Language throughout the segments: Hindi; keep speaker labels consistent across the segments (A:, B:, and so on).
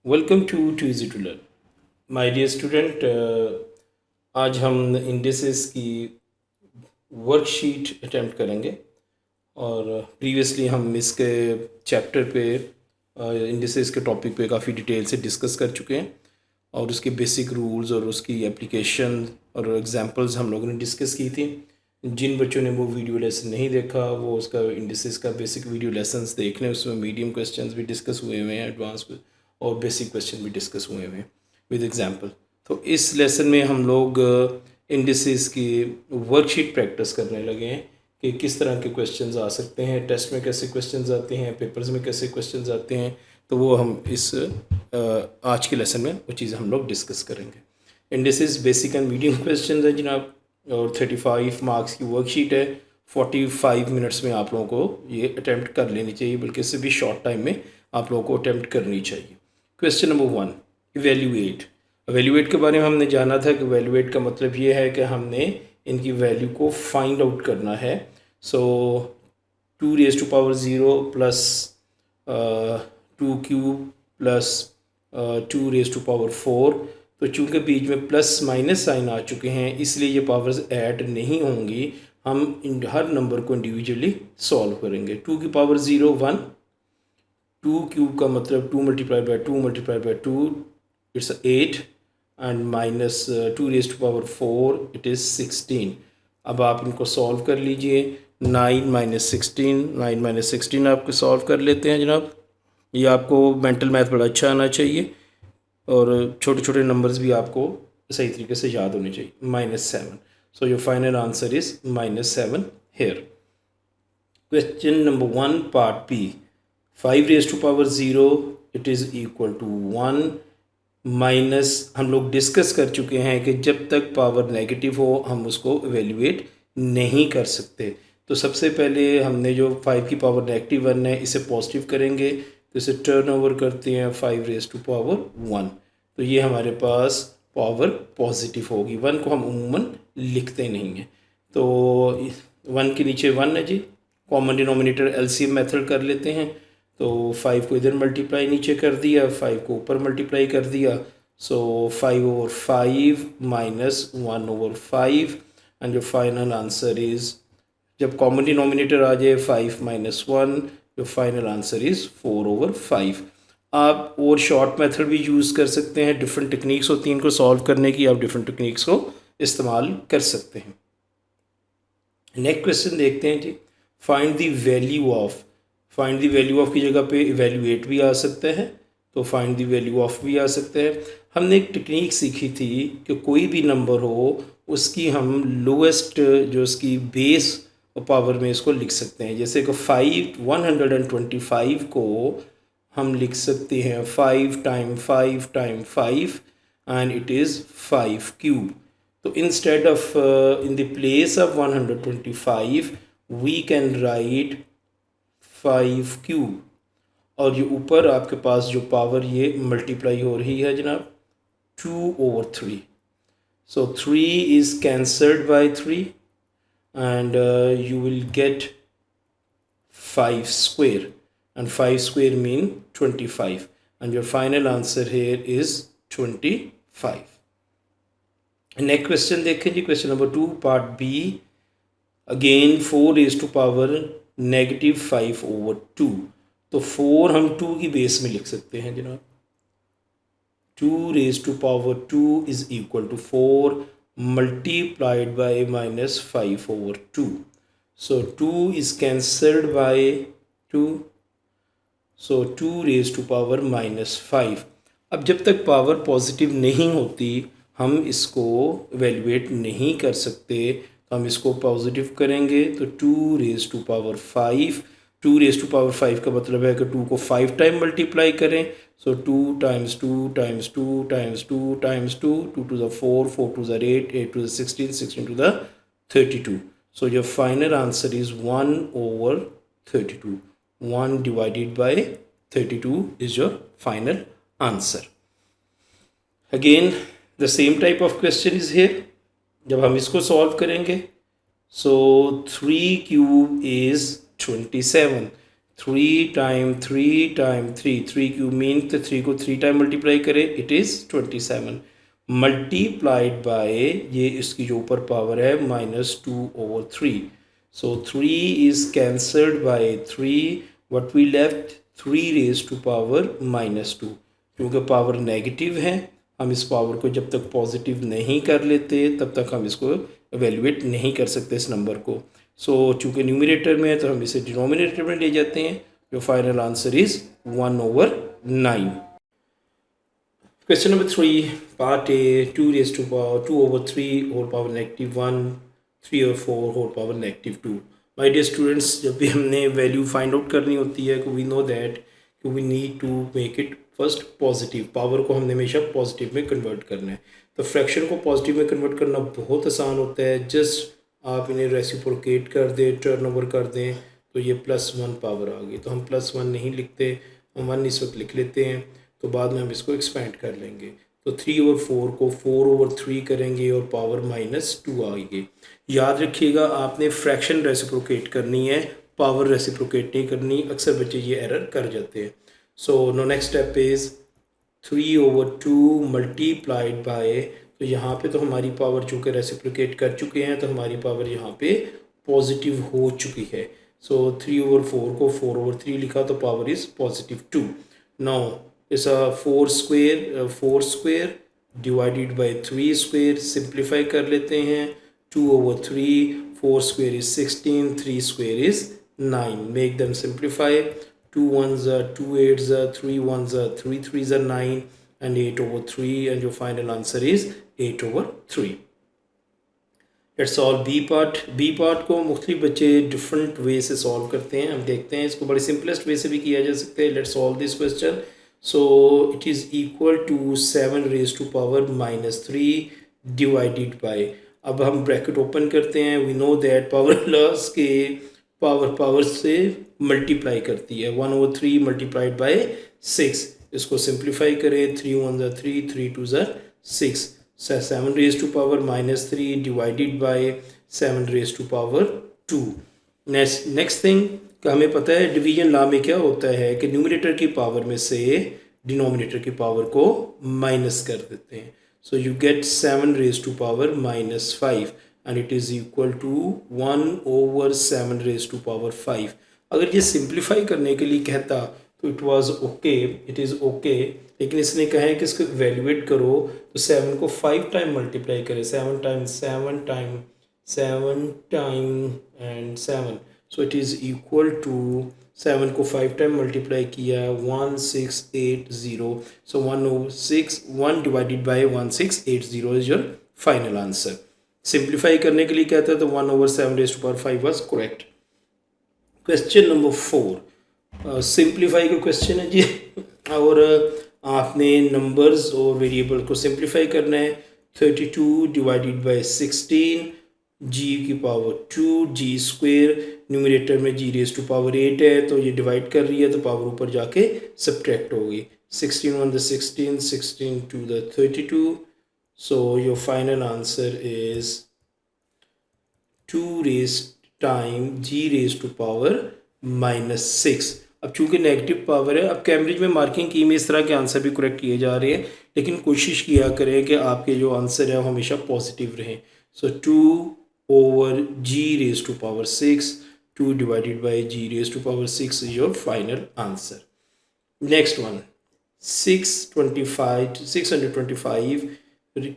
A: Welcome to easy to learn my dear student. आज हम इंडिसेस की वर्कशीट अटेम्प्ट करेंगे और प्रीवियसली हम इसके चैप्टर पे इंडिसेस के टॉपिक पे काफ़ी डिटेल से डिस्कस कर चुके हैं और उसके बेसिक रूल्स और उसकी एप्लीकेशन और एग्जांपल्स हम लोगों ने डिस्कस की थी। जिन बच्चों ने वो वीडियो लेसन नहीं देखा वो उसका इंडिसेस का बेसिक वीडियो लेसन्स देख लें। उसमें मीडियम क्वेश्चंस भी डिस्कस हुए हुए हैं, एडवांस और बेसिक क्वेश्चन भी डिस्कस हुए हुए हैं विद एग्जांपल। तो इस लेसन में हम लोग इंडिसेस की वर्कशीट प्रैक्टिस करने लगे हैं कि किस तरह के क्वेश्चंस आ सकते हैं, टेस्ट में कैसे क्वेश्चंस आते हैं, पेपर्स में कैसे क्वेश्चंस आते हैं। तो वो हम इस आज के लेसन में वो चीज़ें हम लोग डिस्कस करेंगे। Indices basic and medium question है जनाब, और 35 मार्क्स की वर्कशीट है। 45 मिनट्स में आप लोगों को ये अटैम्प्ट कर लेनी चाहिए, बल्कि इससे भी शॉर्ट टाइम में आप लोगों को अटैम्प्ट करनी चाहिए। Question number 1, evaluate. एवेल्यूएट के बारे में हमने जाना था कि एवेल्यूएट का मतलब ये है कि हमने इनकी वैल्यू को फाइंड आउट करना है। सो 2 raised to power 0 plus 2 cube plus 2 raised to power 4। तो चूँकि बीच में प्लस माइनस साइन आ चुके हैं इसलिए ये पावर्स ऐड नहीं होंगी। हम इन हर नंबर को इंडिविजुअली सॉल्व करेंगे। 2 की पावर 0 1, 2 क्यूब का मतलब 2 multiply by 2 multiply by 2 it's 8 and minus 2 raised to power 4 it is 16। अब आप इनको सॉल्व कर लीजिए। 9 माइनस 16, 9 माइनस 16 आपको सॉल्व कर लेते हैं जनाब। ये आपको मेंटल मैथ बड़ा अच्छा आना चाहिए और छोटे छोटे नंबर्स भी आपको सही तरीके से याद होने चाहिए। -7, so your final answer is -7 here. Question number 1 part b, 5 raised to power 0 it is equal to 1 minus. हम लोग डिस्कस कर चुके हैं कि जब तक पावर नेगेटिव हो हम उसको एवेल्यूएट नहीं कर सकते। तो सबसे पहले हमने जो 5 की पावर -1 है इसे पॉजिटिव करेंगे, तो इसे टर्न ओवर करते हैं 5 raised to power 1। तो ये हमारे पास पावर पॉजिटिव होगी। 1 को हम उमूमन लिखते नहीं हैं, तो 1 के नीचे 1 है जी। कॉमन डिनोमिनेटर एलसीएम मेथड कर लेते हैं। तो 5 को इधर मल्टीप्लाई नीचे कर दिया, 5 को ऊपर मल्टीप्लाई कर दिया। सो 5/5 माइनस 1/5 एंड जो फाइनल आंसर इज़, जब कॉमन डिनोमिनेटर आ जाए 5 माइनस 1, जो फाइनल आंसर इज़ 4/5। आप और शॉर्ट मेथड भी यूज़ कर सकते हैं। डिफरेंट टेक्निक्स होती हैं इनको सॉल्व करने की, आप डिफरेंट टेक्निक्स को इस्तेमाल कर सकते हैं। नेक्स्ट क्वेश्चन देखते हैं जी। Find the value of. Find the value of की जगह पे इवेल्यूएट भी आ सकता है, तो फाइंड द वैल्यू ऑफ भी आ सकता है। हमने एक टेक्निक सीखी थी कि कोई भी नंबर हो उसकी हम लोएस्ट जो उसकी बेस पावर में इसको लिख सकते हैं। जैसे कि 125 को हम लिख सकते हैं 5 time 5 time 5 and it is 5 cube. तो instead of in the place of 125 we can write 5 cube. और ये ऊपर आपके पास जो पावर ये मल्टीप्लाई हो रही है जनाब 2/3। so 3 is cancelled by 3 and you will get 5 square, and 5 square mean 25, and your final answer here is 25। Next question देखें जी। Question number 2 part B, again 4 raised to power -5/2। तो 4 हम 2 की बेस में लिख सकते हैं जनाब। 2 raised to power 2 is equal to 4 multiplied by -5/2। So 2 is cancelled by 2, so 2 raised to power -5। अब जब तक पावर पॉजिटिव नहीं होती हम इसको एवेल्यूएट नहीं कर सकते, तो हम इसको पॉजिटिव करेंगे। तो 2 raised to power 5, 2 raised to power 5 का मतलब है कि 2 को 5 टाइम मल्टीप्लाई करें। सो 2 times 2 times 2 times 2 times 2, 2 to the 4, 4 to the 8, 8 to the 16, 16 to the 32। So your final answer is 1/32। 1 divided by 32 is your final answer। Again the same type of question is here। जब हम इसको सॉल्व करेंगे, so 3 cube is 27। Three cube mean तो 3 को 3 टाइम मल्टीप्लाई करें, इट इज़ 27 मल्टीप्लाइड बाय ये इसकी जो ऊपर पावर है -2/3. So 3 is cancelled by 3. What we left 3 raise to power -2. क्योंकि पावर नेगेटिव है, हम इस पावर को जब तक पॉजिटिव नहीं कर लेते तब तक हम इसको एवेलुएट नहीं कर सकते इस नंबर को. सो चूँकि न्यूमरेटर में है तो हम इसे डिनोमिनेटर में ले जाते हैं. जो final answer is 1/9. Question number 3, part A, 2 raised to power 2/3 whole power -1, 3/4 whole power -2. My dear students, जब भी हमने वैल्यू फाइंड आउट करनी होती है, we know that we need to make it first positive. Power को हमने हमेशा पॉजिटिव में कन्वर्ट करना है. तो फ्रैक्शन को पॉजिटिव में कन्वर्ट करना बहुत आसान होता है. जस्ट आप इन्हें रेसिप्रोकेट कर दें, टर्न ओवर कर दें, तो ये +1 पावर आ गई. तो हम +1 नहीं लिखते, हम 1 इस वक्त लिख लेते हैं. तो बाद में हम इसको एक्सपेंड कर लेंगे. तो 3/4 को 4/3 करेंगे और पावर -2 आएगी. याद रखिएगा आपने फ्रैक्शन रेसिप्रोकेट करनी है, पावर रेसिप्रोकेट नहीं करनी. अक्सर बच्चे ये एरर कर जाते हैं. So no next step is 3/2 multiplied by, तो यहाँ पे तो हमारी पावर चूँकि रेसिप्रोकेट कर चुके हैं तो हमारी पावर यहाँ पे पॉजिटिव हो चुकी है. सो 3/4 को 4/3 लिखा तो power is +2. Now is a 4 square divided by 3 square. Simplify कर लेते हैं. 2/3, 4 square is 16, 3 square is 9. Make them simplify. 2 1s are 2 8s are 3 1s are 3 3s are 9 and 8/3, and your final answer is 8/3. Let's solve B part. B part को मुख्तलिफ बच्चे डिफरेंट वे से सॉल्व करते हैं. हम देखते हैं इसको बड़े सिंपलेस्ट वे से भी किया जा सकता है. Let's solve this question. So it is equal to 7 raised to power -3 divided by, अब हम ब्रैकेट ओपन करते हैं. We know that power laws के पावर से मल्टीप्लाई करती है. 1/3 मल्टीप्लाइड बाय 6. इसको सिंप्लीफाई करें. 3 1s are 3, 3 2s are 6. 7 raised to power -3 divided by 7 raised to power 2. Next thing, हमें पता है डिवीजन लॉ में क्या होता है कि न्यूमरेटर की पावर में से डिनोमिनेटर की पावर को माइनस कर देते हैं. So you get 7 raised to power -5 and it is equal to 1/7 raised to power 5. अगर ये सिंप्लीफाई करने के लिए कहता तो it was okay, it is okay. लेकिन इसने कहा है कि इसको वैल्यूएट करो तो 7 को 5 टाइम मल्टीप्लाई करें. 7 time and 7. So it is equal to 7 को 5 टाइम मल्टीप्लाई किया 1680. So 1 divided by 1680 is your final answer. Simplify करने के लिए कहता है तो 1/7 raised to power 5 was correct. Question number 4 simplify का क्वेश्चन है जी. और आपने नंबर्स और वेरिएबल को सिंप्लीफाई करना है. 32 डिवाइडेड बाय 16 जी की पावर 2 जी स्क्वेयर. न्यूमरेटर में जी रेज टू पावर 8 है तो ये डिवाइड कर रही है तो पावर ऊपर जाके सब्ट्रैक्ट होगी. 16 1 the 16, 16 2 the 32. So your final answer is 2 raised time g raised to power -6. अब चूँकि नेगेटिव पावर है, अब कैम्ब्रिज में मार्किंग की में इस तरह के आंसर भी करेक्ट किए जा रहे हैं, लेकिन कोशिश किया करें कि आपके जो आंसर है वो हमेशा पॉजिटिव रहें. सो 2/g raised to power 6, 2 divided by g raised to power 6 is your final answer. Next one, 625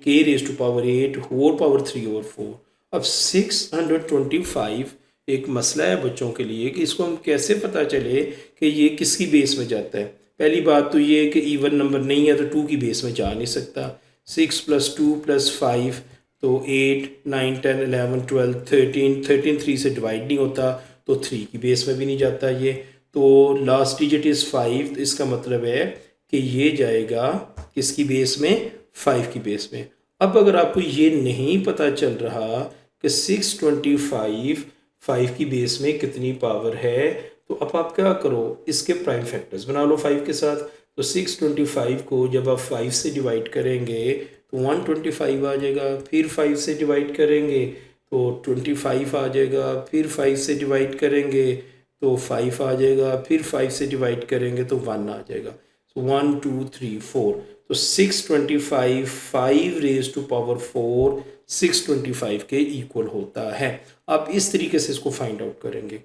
A: k raised to power 8 whole power 3/4. अब 625 एक मसला है बच्चों के लिए कि इसको हम कैसे पता चले कि ये किसकी बेस में जाता है. पहली बात तो ये कि इवन नंबर नहीं है तो 2 की बेस में जा नहीं सकता. 6 + 2 + 5 तो 8 9 10 11 12 13 3 से डिवाइड नहीं होता तो 3 की बेस में भी नहीं जाता ये. तो लास्ट डिजिट इज़ 5. तो इसका मतलब है कि ये जाएगा किसकी बेस में, 5 की बेस में. अब अगर आपको ये नहीं पता चल रहा कि 625 5 की बेस में कितनी पावर है, तो अब आप क्या करो, इसके प्राइम फैक्टर्स बना लो 5 के साथ. तो 625 को जब आप 5 से डिवाइड करेंगे तो 125 आ जाएगा. फिर 5 से डिवाइड करेंगे तो 25 आ जाएगा. फिर 5 से डिवाइड करेंगे तो 5 आ जाएगा, फिर 5 से डिवाइड करेंगे तो 1 आ जाएगा। सो 1 2 3 4, तो 625 5 रेज टू पावर 4 625 के इक्वल होता है। आप इस तरीके से इसको फाइंड आउट करेंगे,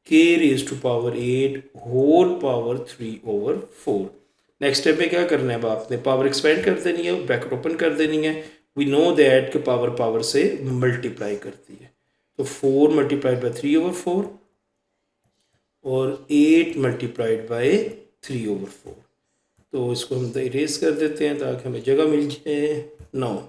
A: k raise to power 8 whole power 3/4। Next step में क्या करना है, अब आपने पावर एक्सपेंड कर देनी है, ब्रैकेट ओपन कर देनी है। वी नो दैट कि पावर पावर से मल्टीप्लाई करती है, तो 4 मल्टीप्लाइड बाई 3/4 और 8 मल्टीप्लाइड बाई 3/4। तो इसको हम तो इरेज कर देते हैं ताकि हमें जगह मिल जाए। 9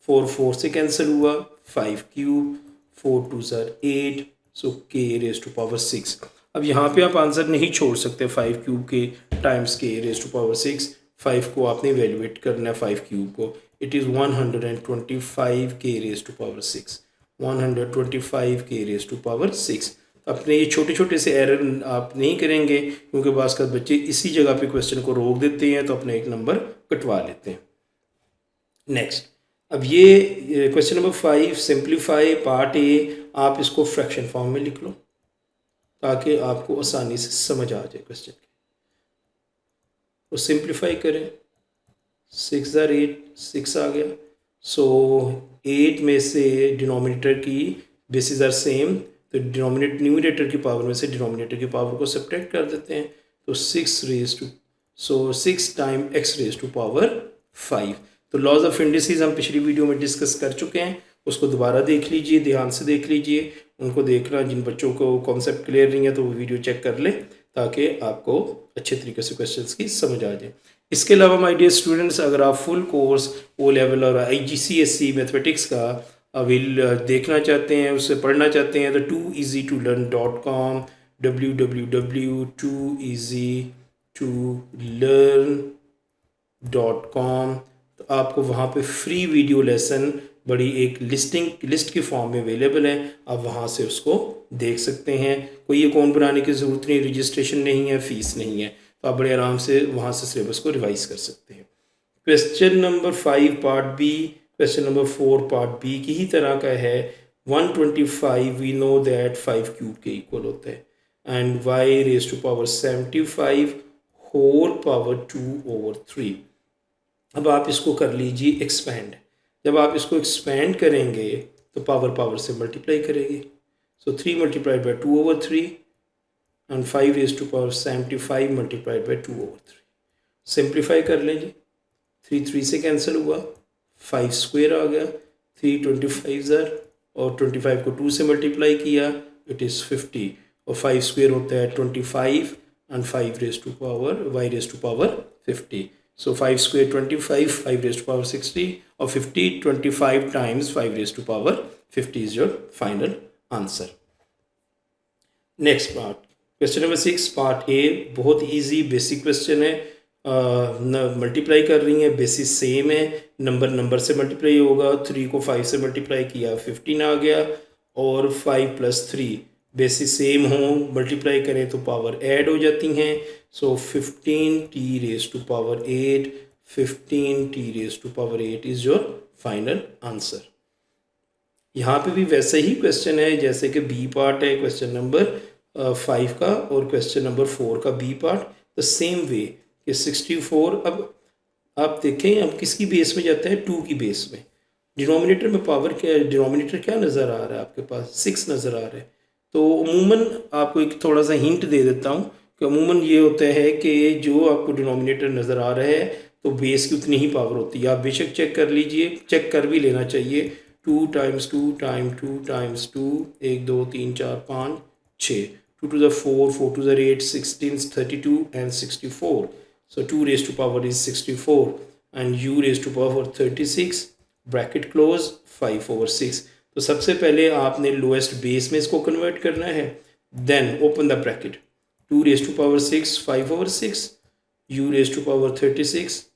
A: 4 4 से कैंसिल हुआ, 5 cube 4 2 8, so k raise to power 6। अब यहाँ पे आप आंसर नहीं छोड़ सकते 5 क्यूब के times k raise to power 6। 5 को आपने इवेल्युएट करना है, 5 क्यूब को, it is 125 k raise to power 6, 125 k raise to power 6। अपने ये छोटे छोटे से एरर आप नहीं करेंगे, क्योंकि बास का बच्चे इसी जगह पे क्वेश्चन को रोक देते हैं, तो अपने एक नंबर कटवा लेते हैं। नेक्स्ट, अब ये question number 5 simplify part A, आप इसको फ्रैक्शन फॉर्म में लिख लो ताकि आपको आसानी से समझ आ जाए क्वेश्चन। तो सिंप्लीफाई करें, 6 8 6 आ गया। सो 8 में से डिनोमिनेटर की बेसिस आर सेम, तो डिनोमिनेटर न्यूमरेटर की पावर में से डिनोमिनेटर की पावर को सब्ट्रैक्ट कर देते हैं, तो 6 raise to, so 6 time x raise to power 5। तो लॉज ऑफ इंडिसेस हम पिछली वीडियो में डिस्कस कर चुके हैं, उसको दोबारा देख लीजिए, ध्यान से देख लीजिए। उनको देखना, जिन बच्चों को कॉन्सेप्ट क्लियर नहीं है तो वो वीडियो चेक कर ले ताकि आपको अच्छे तरीके से क्वेश्चंस की समझ आ जाए। इसके अलावा माय डियर स्टूडेंट्स, अगर आप फुल कोर्स ओ लेवल और IGCSE मैथमेटिक्स का विल देखना चाहते हैं, उससे पढ़ना चाहते हैं, तो tooeasytolearn.com, www.tooeasytolearn.com। तो आपको वहाँ पे फ्री वीडियो लेसन बड़ी एक लिस्ट की फॉर्म में अवेलेबल है, आप वहाँ से उसको देख सकते हैं। कोई अकाउंट बनाने की ज़रूरत नहीं, रजिस्ट्रेशन नहीं है, फ़ीस नहीं है, तो आप बड़े आराम से वहाँ से सिलेबस को रिवाइज कर सकते हैं। Question number 5 part b, question number 4 part b की ही तरह का है। 125 वी नो दैट 5 क्यूब के इक्वल होता है, and y raise to power 75 whole power 2/3। अब आप इसको कर लीजिए एक्सपेंड। जब आप इसको एक्सपेंड करेंगे तो पावर पावर से मल्टीप्लाई करेगी, so 3 multiplied by 2/3 and 5 raise to power 75 मल्टीप्लाइड बाई 2/3। सिंप्लीफाई कर लीजिए, 3 3 से कैंसिल हुआ, 5 स्क्वायर आ गया, 3 25 और 25 को 2 से मल्टीप्लाई किया, इट इज़ 50, और 5 स्क्वायर होता है 25 and 5 raise to power y raise to power 50। So 5 square 25, 5 raise to power 60, और 50 25 times 5 raise to power 50 is your final answer. Next part, question number 6 part a, बहुत ईजी बेसिक क्वेश्चन है। मल्टीप्लाई कर रही हैं, बेसिस सेम है, नंबर से मल्टीप्लाई होगा। 3 को 5 से मल्टीप्लाई किया, 15 आ गया, और 5 + 3 बेसिस सेम हो, मल्टीप्लाई करें तो पावर ऐड हो जाती हैं। So 15t raise to power 8, 15t raise to power 8 is your final answer. यहाँ पे भी वैसे ही क्वेश्चन है जैसे कि बी पार्ट है क्वेश्चन नंबर 5 का, और क्वेश्चन नंबर 4 का b part the same way कि 64। अब आप देखें अब किसकी बेस में जाता है, 2 की बेस में। डिनोमिनेटर में पावर क्या, डिनोमिनेटर क्या नज़र आ रहा है आपके पास, 6 नज़र आ रहा है। तो अमूमन आपको एक थोड़ा सा हिंट दे देता हूँ कि अमूमन ये होता है कि जो आपको डिनोमिनेटर नज़र आ रहा है तो बेस की उतनी ही पावर होती है। आप बेशक चेक कर लीजिए, चेक कर भी लेना चाहिए। 2 × 2 × 2 × 2, 1 2 3 4 5 6, 2 to the 4, 4 to the 8, 16, 32 and 64. So 2 raised to power is 64 and u raised to power 36, bracket close 5/6। तो सबसे पहले आपने लोएस्ट बेस में इसको कन्वर्ट करना है, then open the bracket, 2 raised to power 6 5/6, u raised to power 36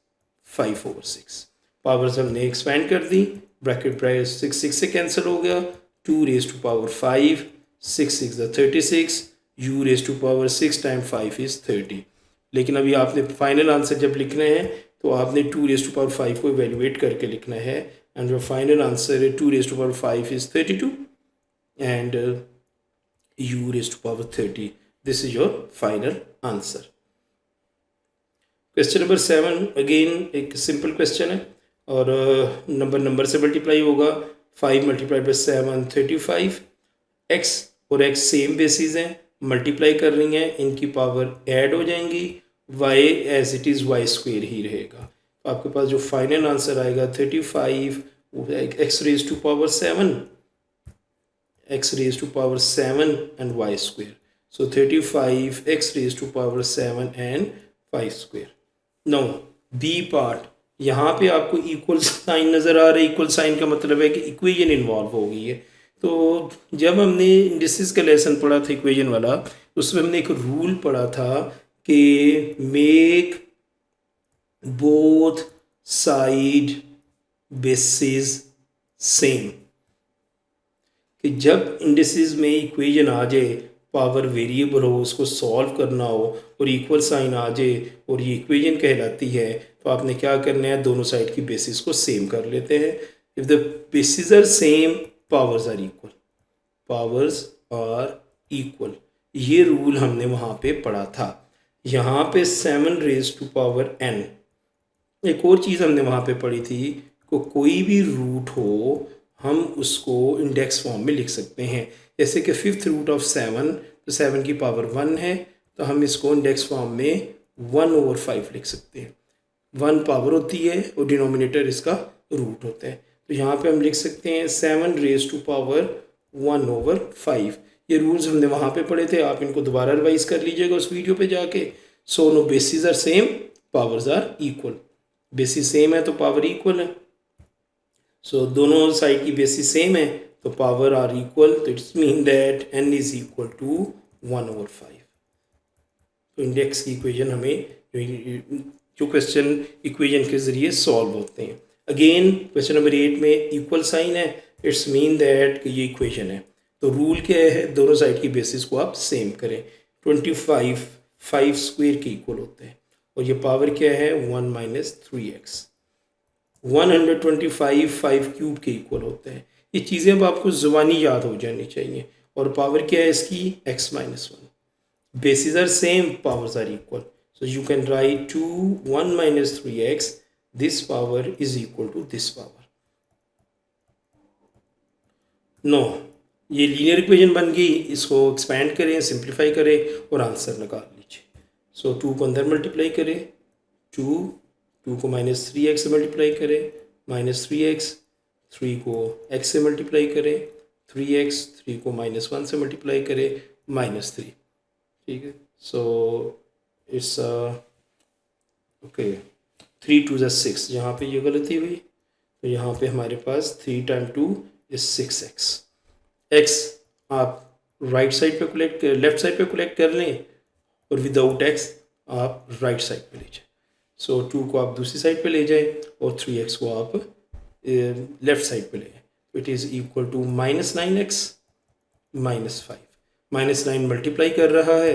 A: 5/6। Powers हमने एक्सपेंड कर दी, ब्रैकेट प्राइस 6 से कैंसिल हो गया, 2 raised to power 5, 6 6 36, u raised to power 6 times 5 is 30। लेकिन अभी आपने फाइनल आंसर जब लिखना है तो आपने 2 raised to power 5 को इवेल्युएट करके लिखना है, एंड जो फाइनल आंसर है 2 raised to power 5 is 32 and u raised to power 30. This is your final answer. Question number 7 again एक सिंपल क्वेश्चन है और नंबर से मल्टीप्लाई होगा. 5 मल्टीप्लाइड बाई 7 35. x और x सेम बेसिस हैं, मल्टीप्लाई कर रही हैं, इनकी पावर ऐड हो जाएंगी. y as it is y square ही रहेगा. तो आपके पास जो फाइनल आंसर आएगा 35 x raise to power 7 x raised to power 7 and y square. So 35 x raised to power 7 and y square. Now B part, यहाँ पे आपको इक्वल साइन नज़र आ रहा है. इक्वल साइन का मतलब है कि इक्वेशन इन्वॉल्व हो गई है. तो जब हमने इंडिसेस का लेसन पढ़ा था इक्वेशन वाला, उसमें हमने एक रूल पढ़ा था कि make both side basis same, कि जब इंडिसेस में इक्वेशन आ जाए, पावर वेरिएबल हो, उसको सॉल्व करना हो और इक्वल साइन आ जाए और ये इक्वेशन कहलाती है, तो आपने क्या करना है, दोनों साइड की बेसिस को सेम कर लेते हैं. If the basis are same powers are equal. Powers are equal, ये रूल हमने वहाँ पे पढ़ा था. यहाँ पे 7 रेज टू पावर n. एक और चीज़ हमने वहाँ पे पढ़ी थी कि कोई भी रूट हो हम उसको इंडेक्स फॉर्म में लिख सकते हैं. जैसे कि 5th रूट ऑफ 7, तो 7 की पावर 1 है, तो हम इसको इंडेक्स फॉर्म में 1/5 लिख सकते हैं. 1 पावर होती है और डिनोमिनेटर इसका रूट होता है. तो यहाँ पे हम लिख सकते हैं 7 रेज टू पावर 1/5. ये रूल्स हमने वहाँ पे पढ़े थे, आप इनको दोबारा रिवाइज कर लीजिएगा उस वीडियो पे जाके. So no basis are same, powers are equal. Basis same है तो पावर इक्वल है. सो दोनों साइड की बेसिस सेम है तो पावर आर इक्वल. तो it's mean that n is equal to 1/5. तो इंडेक्स की इक्वेशन हमें जो क्वेश्चन इक्वेशन के ज़रिए सॉल्व होते हैं. अगेन क्वेश्चन नंबर 8 में इक्वल साइन है, इट्स मीन दैट कि ये इक्वेशन है. तो रूल क्या है, दोनों साइड की बेसिस को आप सेम करें. 25 5 स्क्वेयर के इक्वल होते हैं और ये पावर क्या है 1 - 3x. 125 5 क्यूब के इक्वल होते हैं. ये चीज़ें अब आपको ज़ुबानी याद हो जानी चाहिए. और पावर क्या है इसकी x - 1. Basis are same, powers are equal. So you can write 2 1 - 3x, this power is equal to this power. No, ये लीनियर इक्वेशन बन गई. इसको एक्सपैंड करें, सिंप्लीफाई करें और आंसर निकाल लीजिए. सो 2 को अंदर मल्टीप्लाई करें, 2 को -3x से मल्टीप्लाई करें, -3x, 3 को x से मल्टीप्लाई करें, 3x, 3 को -1 से मल्टीप्लाई करें, -3. ठीक है. So it's okay 3 2 = 6. यहाँ पे ये गलती हुई, तो यहाँ पे हमारे पास 3 × 2 = 6x. x आप राइट साइड पे कलेक्ट लेफ्ट साइड पे कलेक्ट कर लें और विदाउट x आप राइट साइड पे ले जाएं. सो 2 को आप दूसरी साइड पे ले जाएं और 3x को आप लेफ्ट साइड पे ले जाएं. It is equal to -9x -5. -9 multiply कर रहा है,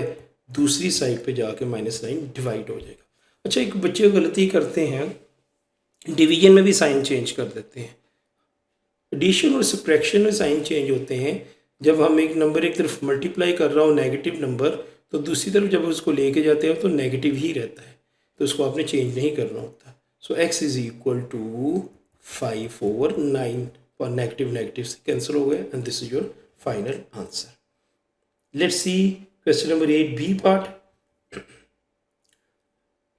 A: दूसरी साइड पे जाके -9 डिवाइड हो जाएगा. अच्छा, एक बच्चे गलती करते हैं, डिवीजन में भी साइन चेंज कर देते हैं. एडिशन और सब्ट्रैक्शन में साइन चेंज होते हैं. जब हम एक नंबर एक तरफ मल्टीप्लाई कर रहा हो नेगेटिव नंबर, तो दूसरी तरफ जब उसको लेके जाते हैं तो नेगेटिव ही रहता है, तो उसको आपने चेंज नहीं करना होता. So x is equal to 5/9 और नेगेटिव नेगेटिव से कैंसिल हो गए and this is your final answer. Let's see question number 8 b part.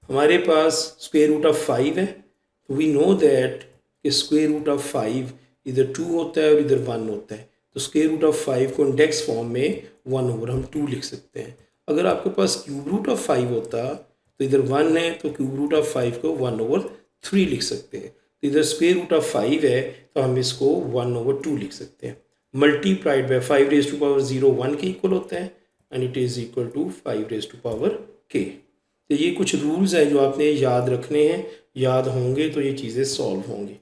A: हमारे पास स्क्वायर रूट ऑफ 5 है. तो वी नो दैट कि स्क्वायर रूट ऑफ 5 इधर 2 होता है और इधर 1 होता है. तो स्क्वायर रूट ऑफ 5 को इंडेक्स फॉर्म में 1 हम 2 लिख सकते हैं. अगर आपके पास क्यूब रूट ऑफ 5 होता तो इधर 1 है तो क्यूब रूट ऑफ 5 को 1/3 लिख सकते हैं. तो इधर स्क्वायर रूट ऑफ 5 है तो हम इसको 1/2 लिख सकते हैं. Multiplied by 5 raise to power 0 1 के इक्वल होता है and it is equal to 5 raise to power k. तो ये कुछ रूल्स हैं जो आपने याद रखने हैं. याद होंगे तो ये चीज़ें सॉल्व होंगी.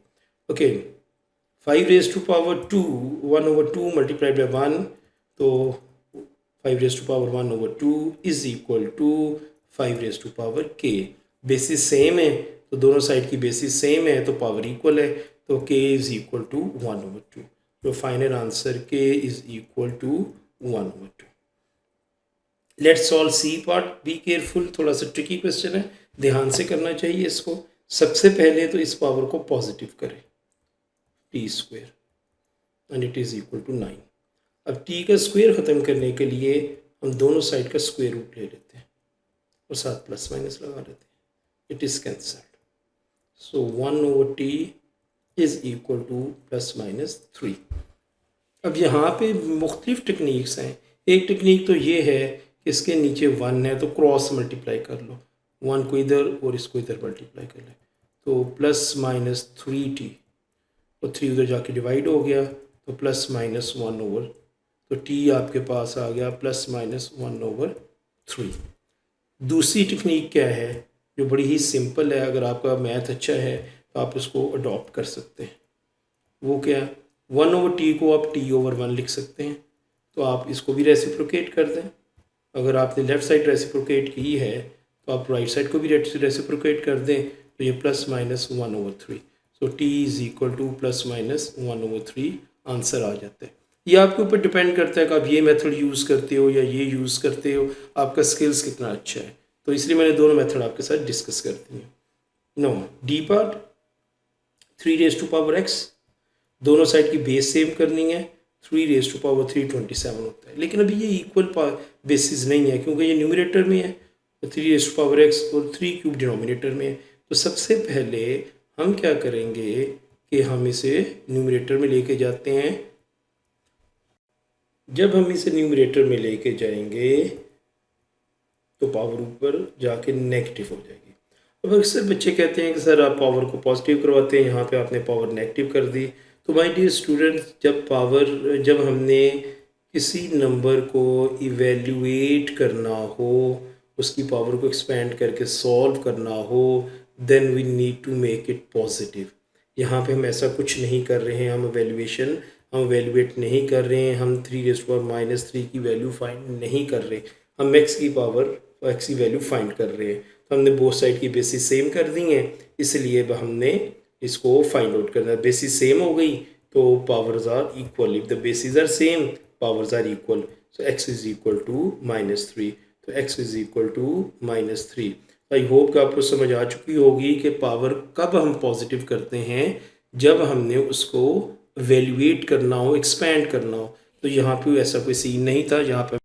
A: Okay, 5 raise to power 2 1/2 multiplied by 1, तो 5 raise to power 1/2 is equal to 5 raise to power k. Bases same है तो दोनों साइड की बेसिस सेम है तो पावर इक्वल है, तो k इज इक्वल टू 1/2. तो final answer k is equal to 1/2. Let's solve C part, be careful, थोड़ा सा ट्रिकी क्वेश्चन है, ध्यान से करना चाहिए इसको। सबसे पहले तो इस पावर को पॉजिटिव करें, T square and it is equal to 9। अब टी का स्क्वायर ख़त्म करने के लिए हम दोनों साइड का स्क्वायर रूट ले लेते हैं और साथ प्लस माइनस लगा लेते हैं, it is cancelled. So 1/t is equal to plus minus 3। अब यहाँ पे मुख्तलिफ टेक्निक्स हैं। एक टेक्निक तो ये है कि इसके नीचे 1 है तो क्रॉस मल्टीप्लाई कर लो, 1 को इधर और इसको इधर मल्टीप्लाई कर ले, तो प्लस माइनस 3t, और 3 उधर जाके डिवाइड हो गया तो प्लस माइनस 1/, तो t आपके पास आ गया प्लस माइनस 1/3। दूसरी टेक्निक क्या है जो बड़ी ही सिंपल है, अगर आपका मैथ अच्छा है तो आप इसको अडॉप्ट कर सकते हैं। वो क्या, 1/t को आप t/1 लिख सकते हैं, तो आप इसको भी रेसिप्रोकेट कर दें। अगर आपने लेफ़्ट साइड रेसिप्रोकेट की है तो आप राइट साइड को भी रेसिप्रोकेट कर दें, तो ये plus minus 1/3। So t is equal to plus minus 1/3 answer आ जाता है। ये आपके ऊपर डिपेंड करता है कि आप ये मेथड यूज़ करते हो या ये यूज़ करते हो, आपका स्किल्स कितना अच्छा है, तो इसलिए मैंने दोनों मेथड आपके साथ डिस्कस कर दी हैं। नो डी पार्ट 3x, दोनों साइड की बेस सेम करनी है, 3 होता है, लेकिन अभी ये इक्वल बेसिस नहीं है क्योंकि ये न्यूमरेटर में है, तो 3x और 3³ डिनोमिनेटर में है। तो सबसे पहले हम क्या करेंगे कि हम इसे न्यूमरेटर में लेके जाते हैं। जब हम इसे न्यूमरेटर में लेके जाएंगे तो पावर ऊपर जाके नेगेटिव हो जाएगी। अब अक्सर बच्चे कहते हैं कि सर आप पावर को पॉजिटिव करवाते हैं, यहाँ पे आपने पावर नेगेटिव कर दी। तो माय डियर स्टूडेंट्स, जब हमने किसी नंबर को इवेल्युएट करना हो, उसकी पावर को एक्सपेंड करके सॉल्व करना हो, then we need to make it positive. यहाँ पे हम ऐसा कुछ नहीं कर रहे हैं, हम वैल्यूएट नहीं कर रहे हैं, हम 3 की वैल्यू फाइंड नहीं कर रहे, हम एक्स की वैल्यू फाइंड कर रहे हैं। तो हमने बोथ साइड की बेसिस सेम कर दी हैं, इसलिए अब हमने इसको फाइंड आउट करना है। बेसिस सेम हो गई तो powers are equal, if the basis are same powers are equal, so x is equal to -3, तो x is equal to -3। I hope कि आपको समझ आ चुकी होगी कि पावर कब हम पॉजिटिव करते हैं, जब हमने उसको वैल्यूएट करना हो, एक्सपैंड करना हो। तो यहाँ पे ऐसा कोई सीन नहीं था, यहाँ पे